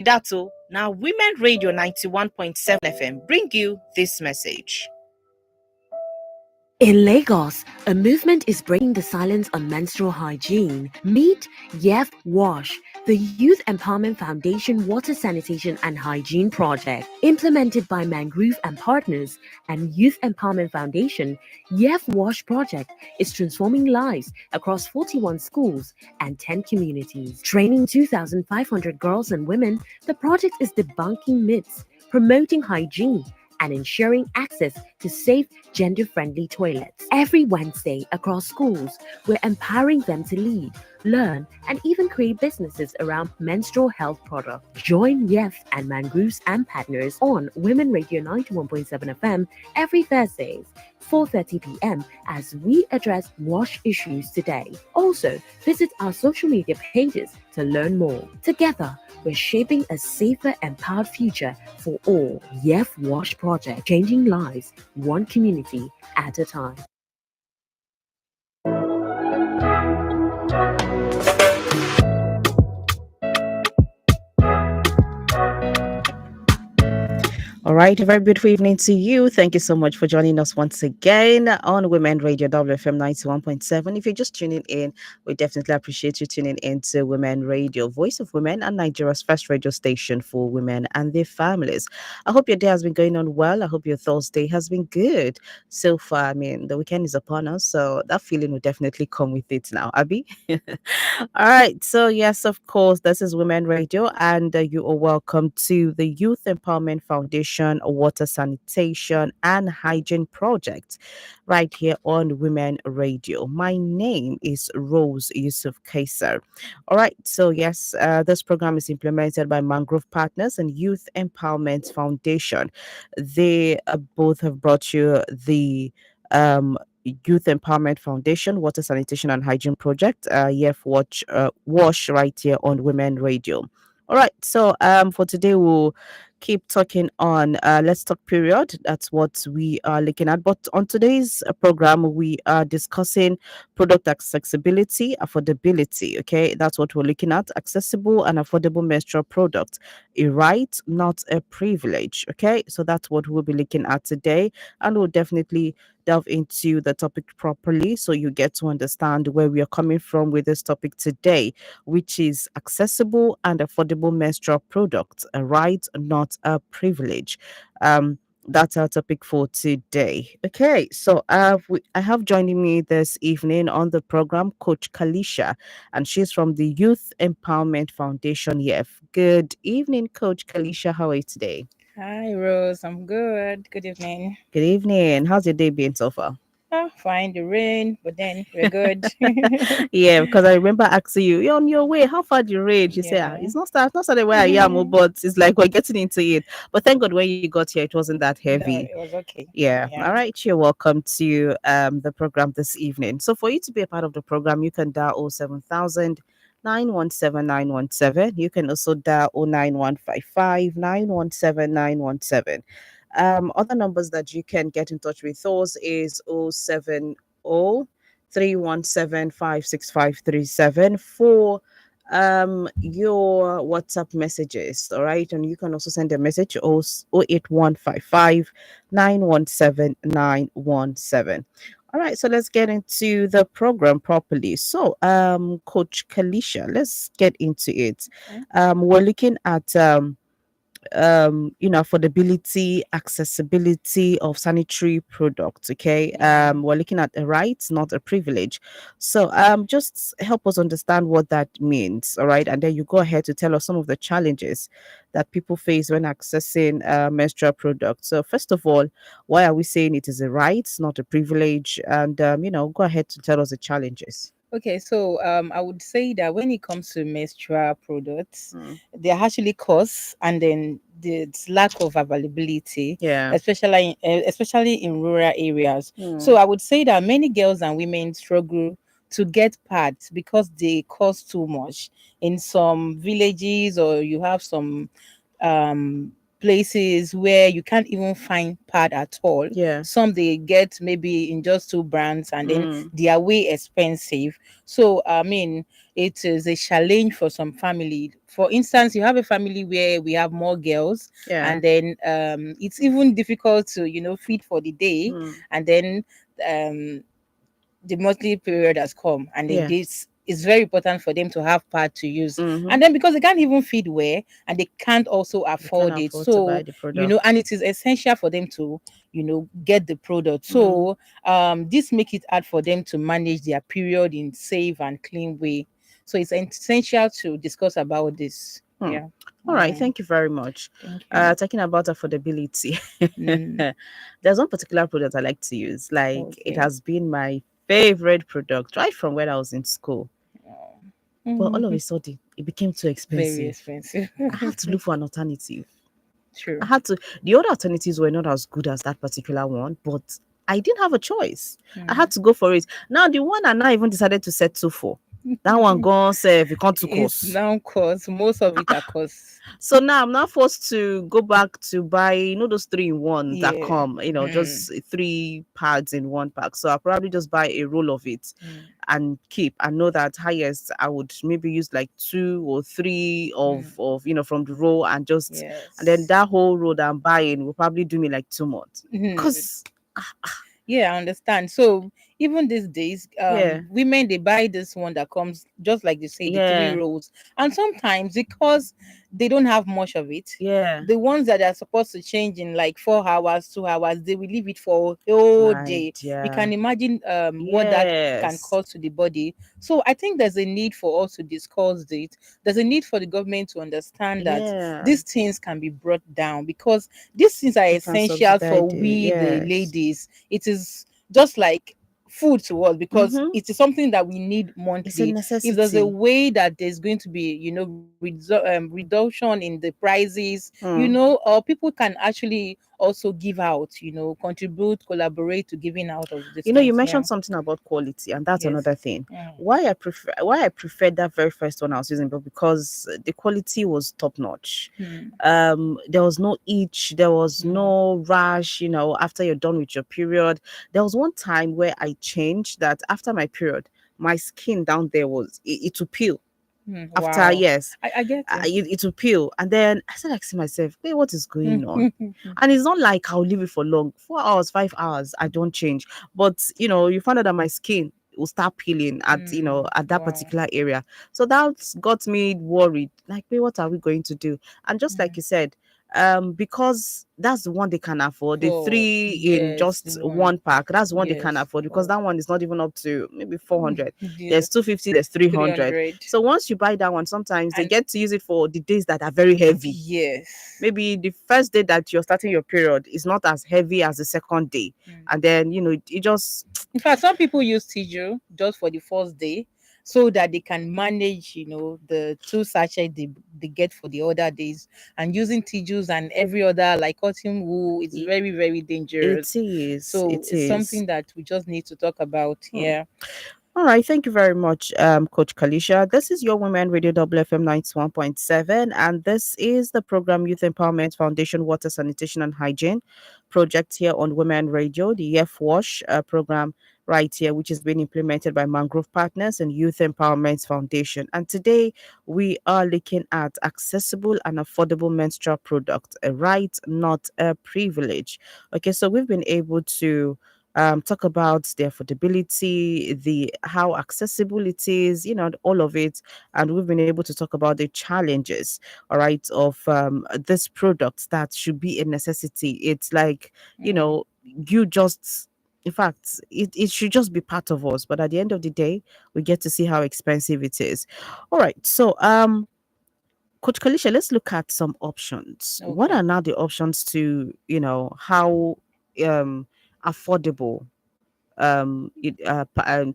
That's all. Now, Women Radio 91.7 FM bring you this message. In Lagos, a movement is breaking the silence on menstrual hygiene. Meet Yef Wash, the Youth Empowerment Foundation Water Sanitation and Hygiene Project. Implemented by Mangrove and Partners and Youth Empowerment Foundation, Yef Wash Project is transforming lives across 41 schools and 10 communities. Training 2,500 girls and women, the project is debunking myths, promoting hygiene, and ensuring access to safe, gender-friendly toilets. Every Wednesday across schools, we're empowering them to lead, learn, and even create businesses around menstrual health products. Join Yef and Mangroves and Partners on Women Radio 91.7 FM every Thursdays, 4:30 p.m. as we address wash issues today. Also, visit our social media pages to learn more. Together, we're shaping a safer, empowered future for all. Yef Wash Project, changing lives, one community at a time. All right, a very beautiful evening to you. Thank you so much for joining us once again on Women Radio WFM 91.7. If you're just tuning in, we definitely appreciate you tuning in to Women Radio, Voice of Women, and Nigeria's first radio station for women and their families. I hope your day has been going on well. I hope your Thursday has been good so far. I mean, the weekend is upon us, so that feeling will definitely come with it now, Abby. All right. So, yes, of course, this is Women Radio, and you are welcome to the Youth Empowerment Foundation Water Sanitation and Hygiene Project right here on Women Radio. My name is Rose Yusuf Kaisar. All right. So, yes, this program is implemented by Mangrove Partners and Youth Empowerment Foundation. They both have brought you the Youth Empowerment Foundation, Water Sanitation and Hygiene Project, Yef Wash right here on Women Radio. All right, so for today we'll keep talking on Let's Talk period. That's what we are looking at. But on today's program, we are discussing product accessibility, affordability. Okay, that's what we're looking at: accessible and affordable menstrual products, a right, not a privilege. Okay, so that's what we'll be looking at today, and we'll definitely delve into the topic properly so you get to understand where we are coming from with this topic today, which is accessible and affordable menstrual products, a right, not a privilege. That's our topic for today. Okay, so I have joining me this evening on the program Coach Kalisha, and she's from the Youth Empowerment Foundation. Yef. Good evening, Coach Kalisha. How are you today? Hi, Rose. I'm good. Good evening. Good evening. How's your day been so far? Oh, fine. The rain, but then we're good. Yeah, because I remember asking you, you're on your way. How far do you reach? You say, Yeah. it's not started where I am, oh, but it's like we're getting into it. But thank God when you got here, it wasn't that No, heavy. it was okay. Yeah. Yeah. All right. You're welcome to the program this evening. So for you to be a part of the program, you can dial 07000 917 917. You can also dial 09155 917 917. Other numbers that you can get in touch with us is 070 317 56537 for your WhatsApp messages. All right, and you can also send a message to 08155 917 917. All right, so let's get into the program properly. So Coach Kalisha, let's get into it. Okay. We're looking at affordability, accessibility of sanitary products. Okay, Yeah. we're looking at a right, not a privilege. So just help us understand what that means. All right, and then you go ahead to tell us some of the challenges that people face when accessing menstrual products. So first of all, why are we saying it is a right, not a privilege? And go ahead to tell us the challenges. Okay, so I would say that when it comes to menstrual products, Mm. there are actually costs and then the lack of availability, Yeah. especially in rural areas. Mm. So I would say that many girls and women struggle to get pads because they cost too much. In some villages, or you have some um places where you can't even find pad at all. Yeah. Some they get maybe in just two brands, and then Mm. they are way expensive. So I mean, it is a challenge for some family. For instance, you have a family where we have more girls, Yeah. and then it's even difficult to feed for the day, Mm. and then um the monthly period has come, and then Yeah. this is very important for them to have pad to use. Mm-hmm. And then because they can't even feed where, and they can't also They can't afford it, afford to buy so the product. and it is essential for them to get the product. Mm. So this make it hard for them to manage their period in safe and clean way. So it's essential to discuss about this. Hmm. Yeah. All right, Mm, thank you very much. thank you. Talking about affordability, Mm, there's one particular product I like to use. Like, it okay. has been my favorite product right from when I was in school. Oh. But all of a Mhm. sudden, it became too Very expensive. expensive. I had to look for an alternative. I True. had to, the other alternatives were not as good as that particular one, but I didn't have a choice. I had Mm. to go for it. Now, the one I now even decided to settle for, that one gone save, it can't to It's cost. now cost. Most of it are cost. So now I'm not forced to go back to buy, those three in one that Yeah. come, Mm, just three pads in one pack. So I'll probably just buy a roll of it mm, and keep, and know that highest I would maybe use like two or three mm. of from the roll, and then Yes. that whole roll that I'm buying will probably do me like 2 months. Mhm. Cause Yeah, I understand. So even these days, yeah, women they buy this one that comes just like they say, the three yeah, rolls, and sometimes because they don't have much of it, yeah, the ones that are supposed to change in like 4 hours, 2 hours, they will leave it for a whole my day. You can dear. imagine what that can Yes. cause to the body. So I think there's a need for us to discuss it. There's a need for the government to understand that Yeah. these things can be brought down, because these things are They can essential subsidize for it. we the Yes. ladies. It is just like food to us, because Mm-hmm. it is something that we need It's a monthly. If there's a necessity. way that there's going to be reduction in the prices, Hmm. or people can actually also give out, contribute, collaborate to giving out of these You things. Yeah. mentioned something about quality, and that's Yes. another thing. Mm. Why I preferred that very first one I was using, but because the quality was top notch. Mm. There was no itch, there was Mm. no rash, after you're done with your period. There was one time where I changed that after my period, my skin down there it would peel Mm. after, Wow. yes, I get you. it will peel. And then I started asking myself, wait, what is going on? And it's not like I'll leave it for long, 4 hours, 5 hours, I don't change. But you find out that my skin will start peeling at Mm. at that Wow. particular area. So that's got me worried. Like, wait, what are we going to do? And just like Mm. you said, because that's the one they can afford, the For three in yes, the just one. one pack, that's the one they can Yes. afford, because Oh. that one is not even up to maybe 400. Yeah. There's 250, there's 300. 300. So once you buy that one, sometimes they And get to use it for the days that are very heavy. yes. Maybe the first day that you're starting your period is not as heavy as the second day. Mm. And then, it just, In fact, some people use tiju just for the first day, so that they can manage, the two sachet they get for the other days. And using tijus and every other like cotton wool, it's it, very, very it dangerous. is. So It it's is. something that we just need to talk about. Hmm. Yeah. All right, thank you very much, Coach Kalisha. This is your Women Radio WFM 91.7, and this is the program Youth Empowerment Foundation Water Sanitation and Hygiene project here on Women Radio, the Yef Wash program right here, which is being implemented by Mangrove Partners and Youth Empowerment Foundation. And today we are looking at accessible and affordable menstrual products, a right, not a privilege. Okay, so we've been able to talk about the affordability, the how accessible it is, all of it, and we've been able to talk about the challenges, all right, of this product that should be a necessity. It's like Mm. you just. In fact, it should just be part of us. But at the end of the day, we get to see how expensive it is. All right. So, Coach Kalisha, let's look at some options. What Okay. are now the options to, how affordable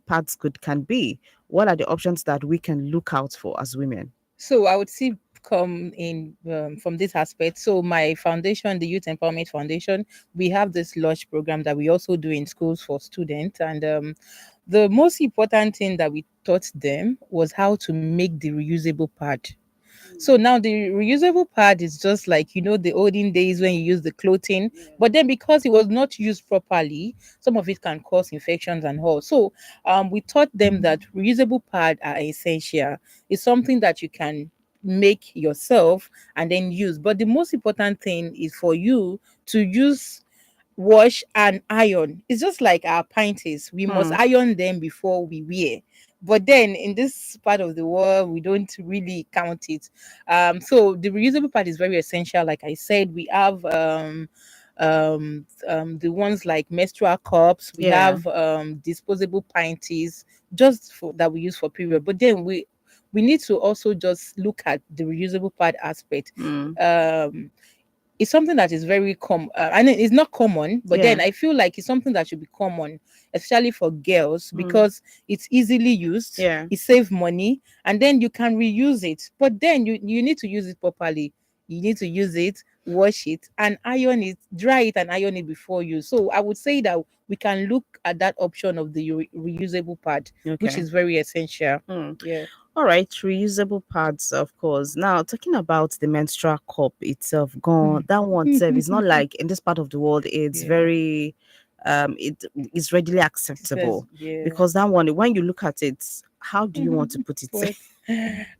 pads can be? What are the options that we can look out for as women? So I would see come in from this aspect. So my foundation, the Youth Empowerment Foundation, we have this lodge program that we also do in schools for students. And the most important thing that we taught them was how to make the reusable pad. So now the reusable pad is just like, the olden days when you use the clothing, but then because it was not used properly, some of it can cause infections and all. So we taught them that reusable pad are essential. It's something that you can make yourself and then use. But the most important thing is for you to use, wash and iron. It's just like our panties. We must Hmm. iron them before we wear. But then in this part of the world, we don't really count it. So the reusable part is very essential. Like I said, we have the ones like menstrual cups. We Yeah. have disposable panties, just for that we use for period. But then we need to also just look at the reusable part aspect. Hmm. Um, it's something that is very common. I mean, it's not common, but then Yeah. I feel like it's something that should be common, especially for girls, Hmm. because it's easily used, Yeah. it saves money, and then you can reuse it. But then you need to use it properly. You need to use it, wash it, and iron it, dry it, and iron it before you. So I would say that we can look at that option of the reusable part, which Okay. is very essential. Hmm. Yeah. All right, reusable pads, of course. Now, talking about the menstrual cup itself, gone that one itself is not like in this part of the world. It's Yeah. very, it is readily It says, acceptable yeah. because that one, when you look at it, how do you want to put it? What?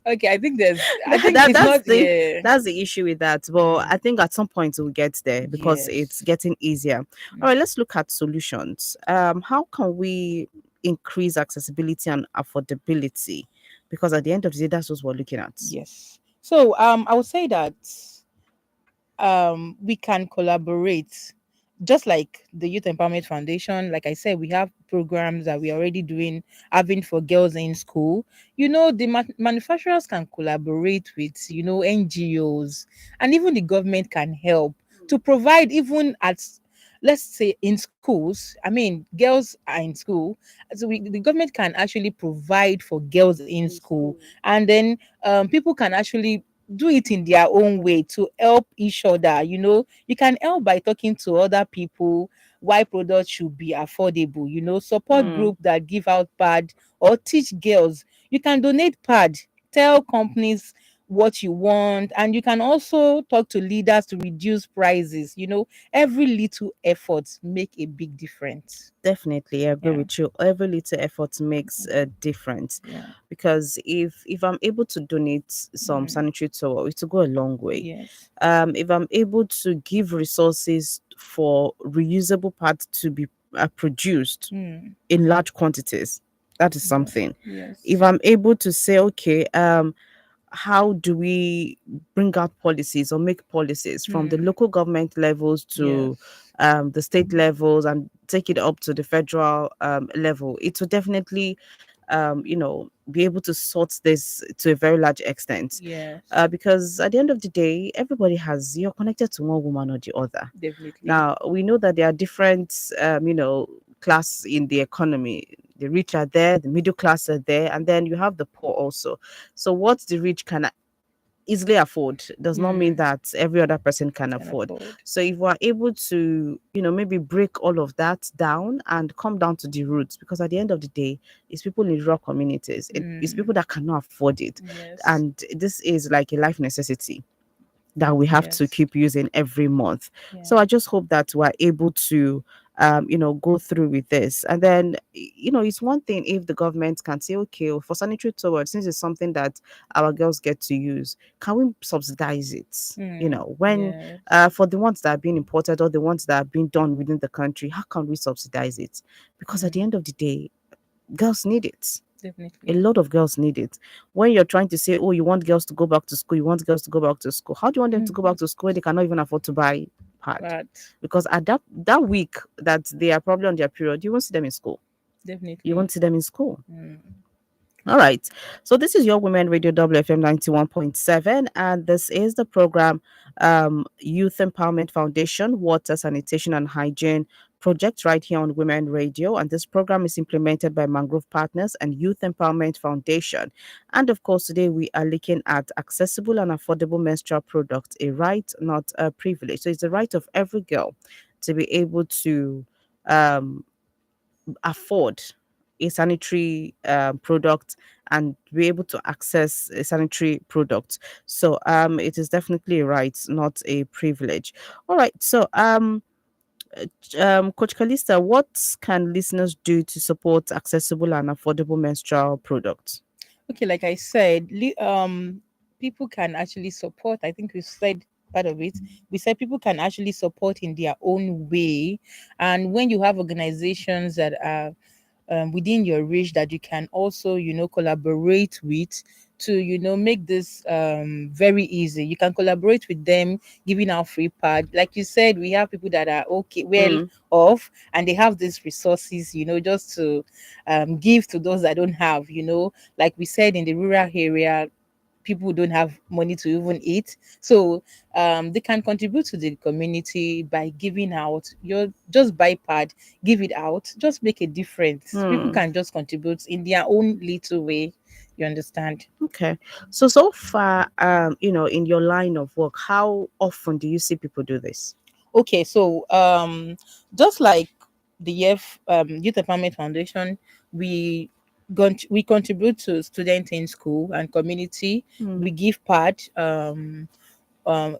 Okay, I that, think that it's that's not, the yeah. that's the issue with that. But Mm, I think at some point we'll get there because it's yes. getting easier. All Mm, right, let's look at solutions. How can we increase accessibility and affordability? Because at the end of the day, that's what we're looking at. yes. So I would say that we can collaborate, just like the Youth Empowerment Foundation. Like I said, we have programs that we're already doing, having for girls in school. The manufacturers can collaborate with, NGOs, and even the government can help to provide, even at, let's say, in schools. I mean, girls are in school, so the government can actually provide for girls in school, and then people can actually do it in their own way to help each other. You can help by talking to other people why products should be affordable. Support Mm, group that give out pad, or teach girls. You can donate pad, tell companies what you want, and you can also talk to leaders to reduce prices. Every little effort make a big difference. definitely, I agree Yeah. with you. Every little effort makes a difference Yeah. because if I'm able to donate some Mm, sanitary towel, it will go a long way. yes. If I'm able to give resources for reusable parts to be produced Mm, in large quantities, that is yeah. something. If Yes. I'm able to say, okay, how do we bring out policies or make policies from the Mm, local government levels to yes. the state levels and take it up to the federal level? It will definitely, be able to sort this to a very large extent. Yes. Because at the end of the day, you're connected to one woman or the other. Definitely. Now, we know that there are different, class in the economy. The rich are there, the middle class are there, and then you have the poor also. So, what the rich can easily afford does not mean Mm, that every other person can can afford. afford. So, if we're able to, maybe break all of that down and come down to the roots, because at the end of the day, it's people in rural communities, it's Mm, people that cannot afford it. yes. And this is like a life necessity that we have to Yes. keep using every month. So Yeah. I just hope that we're able to, go through with this. And then, it's one thing if the government can say, okay, well, for sanitary towels, since it's something that our girls get to use, can we subsidize it? When Yes. for the ones that are being imported or the ones that are being done within the country, how can we subsidize it? Because at the Mm, end of the day, girls need it. A definitely. lot of girls need it. When you're trying to say, oh, you want girls to go back to school, you want girls to go back to school, how do you want them to go back to school when they cannot even afford to buy pad? But Because at that week that they are probably on their period, you won't see them in school. You definitely. won't see them in school. Mm, All right. So this is your Women Radio WFM 91.7, and this is the program Youth Empowerment Foundation, Water, Sanitation and Hygiene project right here on Women Radio. And this program is implemented by Mangrove Partners and Youth Empowerment Foundation. And of course, today we are looking at accessible and affordable menstrual products, a right, not a privilege. So it's the right of every girl to be able to um afford a sanitary product and be able to access a sanitary product. So it is definitely a right, not a privilege. All right. So Coach Kalista, what can listeners do to support accessible and affordable menstrual products? Okay, like I said, people can actually support. I think we said part of it. We said people can actually support in their own way, and when you have organizations that are within your reach that you can also, collaborate with to, make this very easy. You can collaborate with them, giving out free pad. Like you said, we have people that are okay, well Mm, off, and they have these resources, just to give to those that don't have, like we said in the rural area, people don't have money to even eat. So they can contribute to the community by giving out. You just buy pad, give it out, just make a difference. People mm. can just contribute in their own little way. You understand? Okay. So far, in your line of work, how often do you see people do this? Okay, so just like the Youth Empowerment Foundation, we we contribute to students in school and community. Mm, We give part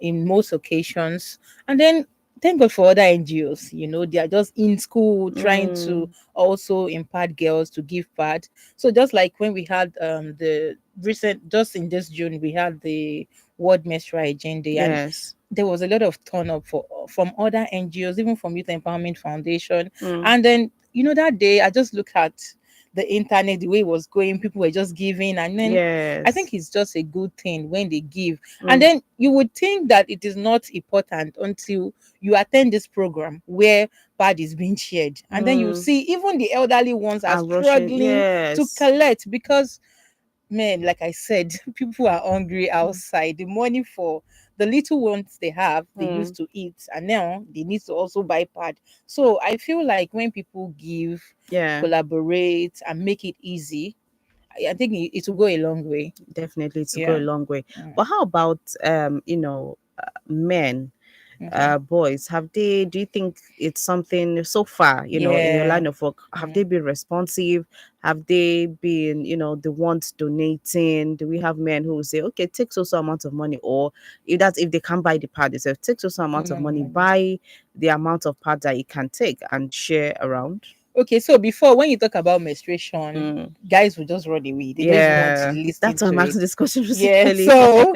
in most occasions. And then thank God for other NGOs, they are just in school trying to mm, also impart girls to give part. So just like when we had the recent, just in this June, we had the World Menstrual Agenda, and yes. there was a lot of turn up from other NGOs, even from Youth Empowerment Foundation. Mm, And then, that day I just looked at the internet, the way it was going, people were just giving. And then I think yes. it's just a good thing when they give. And Mm, then you would think that it is not important until you attend this program where pad is being shared. And then you mm. see even the elderly ones are And Russian, struggling to yes. collect because, man, like I said, people are hungry outside. The money for the little ones they have, they used Mm, to eat, and now they need to also buy pad. So I feel like when people give, yeah. collaborate, and make it easy, I think it will go a long way. Definitely to go a Yeah. long way. Mm. But how about men, Okay. boys? Have they, do you think it's something so far, in your Yeah. line of work, have they Mm. been responsive? Have they been, the ones donating? Do we have men who will say, okay, take so amount of money, or if they can't buy the pad, they say take so amount of money, Mm. buy the amount of pad that you can take and share around? Okay, so before when you talk about menstruation, Mm. guys will just run away. They don't even want to Yeah, listen that's why to I'm it. asking this question Yeah, basically. so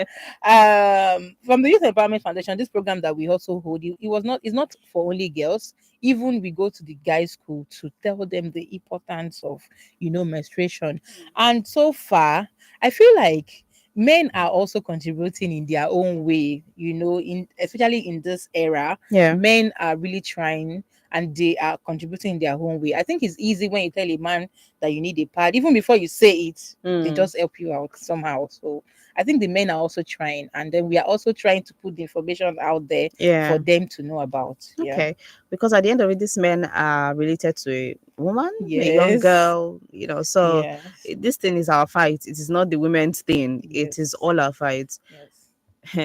from the Youth Empowerment Foundation, this program that we also hold, it's not for only girls. Even we go to the guys' school to tell them the importance of menstruation. And so far, I feel like men are also contributing in their own way, in especially in this era, Yeah. men are really trying and they are contributing in their own way. I think it's easy when you tell a man that you need a pad, even before you say it, they Mm. just help you out somehow. So I think the men are also trying, and then we are also trying to put the information out there for Yeah. them to know about. Yeah. Okay. Because at the end of it, these men are related to a woman, a young Yes. girl, so Yes. this thing is our fight. It is not the women's thing. It is Yes. all our fight. Yes.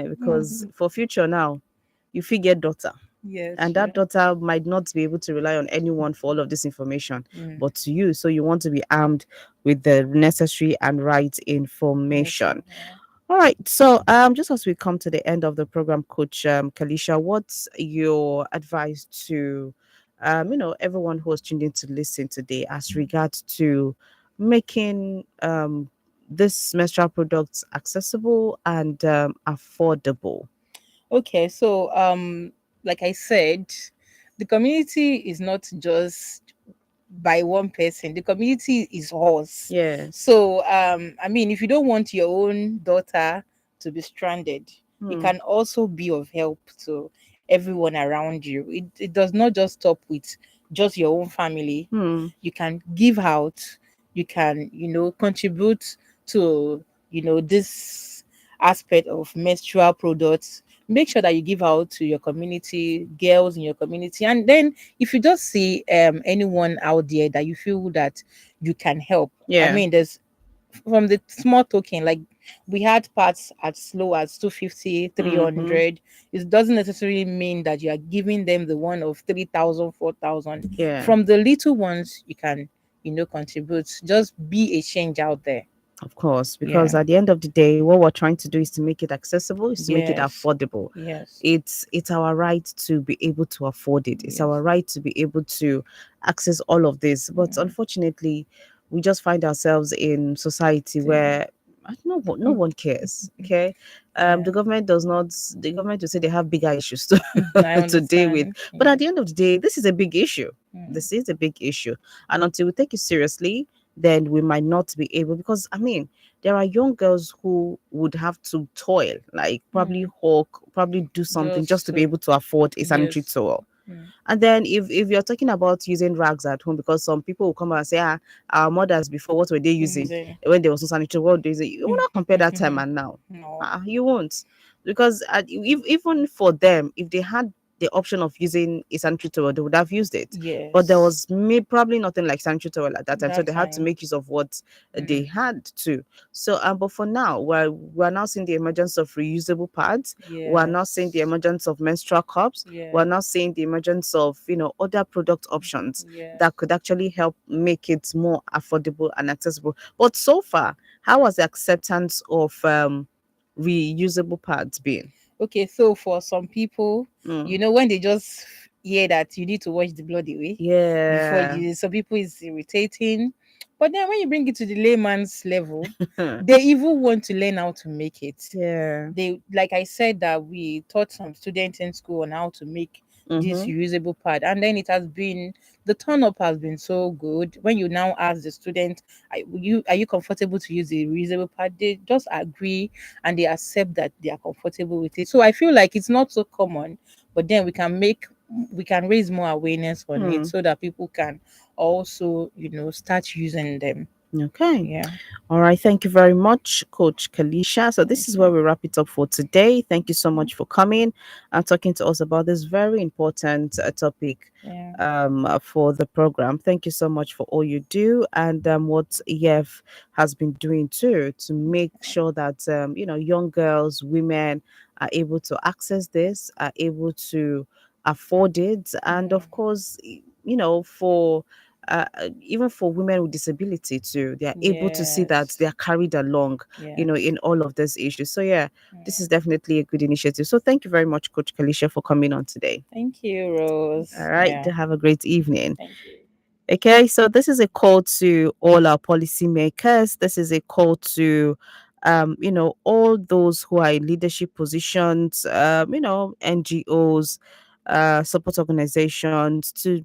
Because for future now, you figure daughter. Yes. And True. that daughter might not be able to rely on anyone for all of this information, Mm. but to you. So you want to be armed with the necessary and right information. Information. Yeah. All right. So, just as we come to the end of the program, Coach Kalisha, what's your advice to, everyone who was tuned in to listen today as regards to making this menstrual products accessible and affordable? Okay, so like I said, the community is not just by one person. The community is us. Yes. So I mean, if you don't want your own daughter to be stranded, you Hmm. can also be of help to everyone around you. It does not just stop with just your own family. Hmm. You can give out, you can, contribute to, this aspect of menstrual products. Make sure that you give out to your community, girls in your community. And then if you just see anyone out there that you feel that you can help, I Yeah. mean, there's from the small token, like we had parts as low as 250, three Mm-hmm. hundred. It doesn't necessarily mean that you are giving them the one of 3,000, 4,000. Yeah. From the little ones, you can, contribute. Just be a change out there. Of course, because Yeah. at the end of the day, what we're trying to do is to make it accessible, is to make it Yes. affordable. Yes. It's our right to be able to afford it. It's our Yes. right to be able to access all of this. But Mm. unfortunately, we just find ourselves in society The- where no one cares. Okay, yeah. the government does not. The government will say they have bigger issues to I to deal with. understand. But Yeah. at the end of the day, this is a big issue. Mm. This is a big issue, and until we take it seriously, then we might not be able. Because I mean, there are young girls who would have to toil, like probably Mm. hawk, probably do something just Just to be to, able to afford a sanitary yes. towel. Mm. And then if you're talking about using rags at home, because some people will come and say, ah, our mothers before, what were they using Using. when there was no sanitary? What were they using? You will not compare that time and now. No. You won't, because even for them, if they had the option of using a sanitary towel, they would have used it. But there Yes. was probably nothing like sanitary towel at that time, so That they had to time. make use of what they Mm. had to. So, but for now, we're now seeing the emergence of reusable pads. We're now seeing the Yes. emergence of menstrual cups. We're Yeah. now seeing the emergence of other product options that Yes. could actually help make it more affordable and accessible. But so far, how has the acceptance of reusable pads been? Okay, so for some people, Mm. when they just hear that you need to wash the blood away before Yeah. you, some people is irritating. But then when you bring it to the layman's level, they even want to learn how to make it. Yeah. They, like I said, that we taught some students in school on how to make this Mm-hmm. reusable pad, and then it has been, the turn up has been so good. When you now ask the student, are you comfortable to use the reusable pad, they just agree and they accept that they are comfortable with it. So I feel like it's not so common, but then we can raise more awareness on it Hmm. so that people can also, start using them. Okay. Yeah. All right. Thank you very much, Coach Kalisha. So this is where Okay. we wrap it up for today. Thank you so much for coming and talking to us about this very important topic Yeah. for the program. Thank you so much for all you do and what EF has been doing too to make sure that young girls, women are able to access this, are able to afford it, and Mm. of course, for even for women with disability too, they are able to see that they Yes. are carried along, Yes. in all of these issues. So yeah, this Mm. is definitely a good initiative. So thank you very much, Coach Kalisha, for coming on today. Thank you, All Rose. right, Yeah. to have a great evening. Thank you. Okay, so this is a call to all our policymakers. This is a call to, all those who are in leadership positions, NGOs, support organizations, to,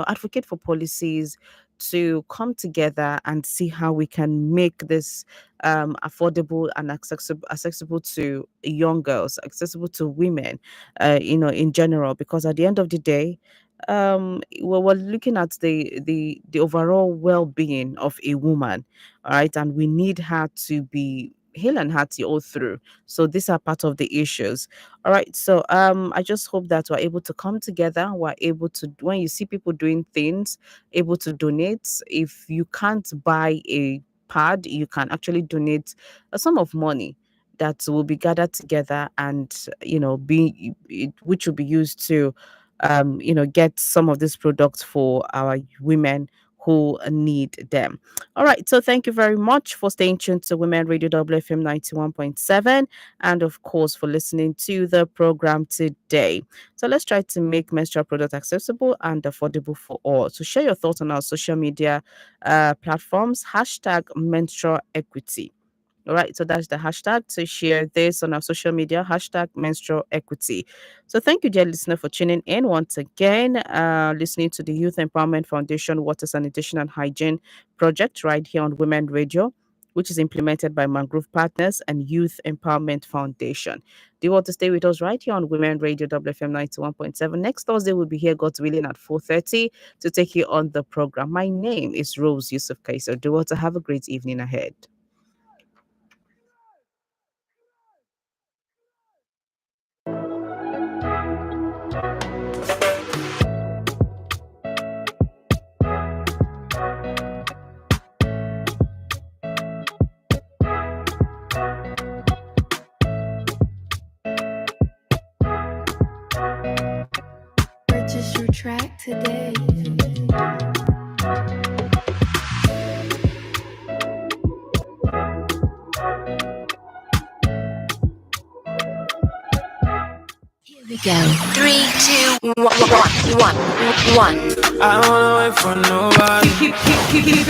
advocate for policies, to come together and see how we can make this affordable and accessible to young girls, accessible to women, in general. Because at the end of the day, we're looking at the overall well-being of a woman, all right, and we need her to be hale and hearty all through. So these are part of the issues. All right, so I just hope that we're able to come together, we're able to, when you see people doing things, able to donate. If you can't buy a pad, you can actually donate a sum of money that will be gathered together and which will be used to get some of these products for our women who need them. All right. So thank you very much for staying tuned to Women Radio WFM 91.7 and of course for listening to the program today. So let's try to make menstrual products accessible and affordable for all. So share your thoughts on our social media platforms, hashtag menstrual equity. All right, so that's the hashtag to share this on our social media, hashtag menstrual equity. So thank you, dear listener, for tuning in once again, listening to the Youth Empowerment Foundation Water Sanitation and Hygiene Project right here on Women Radio, which is implemented by Mangrove Partners and Youth Empowerment Foundation. Do you want to stay with us right here on Women Radio WFM 91.7? Next Thursday, we'll be here, God's willing, at 4:30 to take you on the program. My name is Rose Yusuf Kaiser. Do you want to have a great evening ahead? Purchase your track today. we go. 3, 2, 1. I don't wanna wait for nobody. Keep it